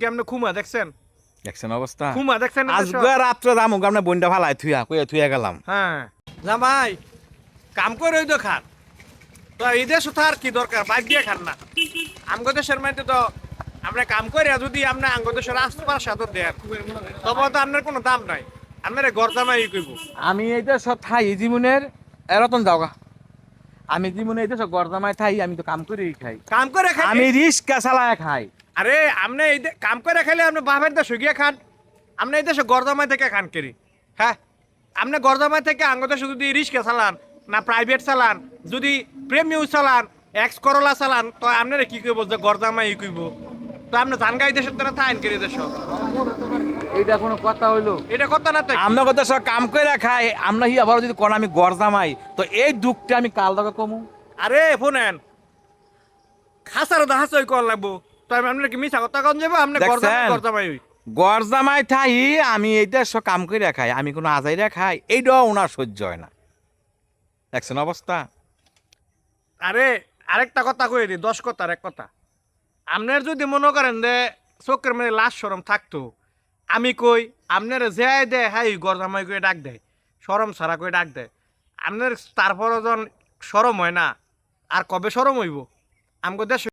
কি আপনি খুমা দেখছেন? দেখছেন অবস্থা খুমা দেখছেন আজকে রাত্রে যামু আপনি বন্ডা ফালাই থুয়া গেলাম। হ্যাঁ জামাই কাম করে ওই তো খান, তো এই দেশ তো আর কি দরকার, বাইক দিয়ে খান না। আমগো দেশের মধ্যে তো আপনি কাম করে যদি আপনি আঙ্গ দেশের আশপাশ সাথে দেন তবে তো আপনার কোনো দাম নাই, আপনার ঘর জামাই কইব। আমি এই দেশ থাই জীবনের এরতন যাওগা, আমি জীবনে এই দেশ গরদামায় থাই, আমি তো কাম করেই খাই, কাম করে খাই আমি রিস্কা চালায় খাই। আরে আপনি এই কাম করে খাইলে আপনি বাপের দেশে গিয়ে খান, আপনি এই দেশে গরদামাই থেকে খান কেরি। হ্যাঁ আপনি গরদামাই থেকে আঙ্গ দেশে যদি রিক্সা চালান না প্রাইভেট চালান, যদি প্রেমিউ চালান, এক্স করলা চালান, তো আপনারা কি কইব যে গরদামাই কইব? তো আপনি জানগাই দেশের দ্বারা থাকেন কেরি দেশ, এইটা কোনো কথা হইলো? এটা কথা না তো। আমরা কত সব কাম করে খাই, আমরা হি আবার যদি কোন আমি গরদামাই, তো এই দুঃখটা আমি কাল দাকা কমু। আরে ফোনেন খাসার দাহাস ওই কল লাগবো, তো আপনার কি মিছা কথা কন যাবো? আপনি দেখছেন? গরদামাই ওই গরদামাই থাই আমি এই দেশ কাম করে খাই, আমি কোনো আজাইরা খাই, এইটাও ওনার সহ্য হয় না। দেখছেন অবস্থা? আরে আরেকটা কথা কই দি, 10 কথার এক কথা। আপনার যদি মনে করেন যে চোখের মধ্যে লাশ শরম থাকতো, আমি কই আপনার যে দেয় হাই গরদামাই করে ডাক দেয়, শরম ছাড়া করে ডাক দেয়, আপনার তারপর যখন শরম হয় না, আর কবে শরম হইব? আমগো দেশ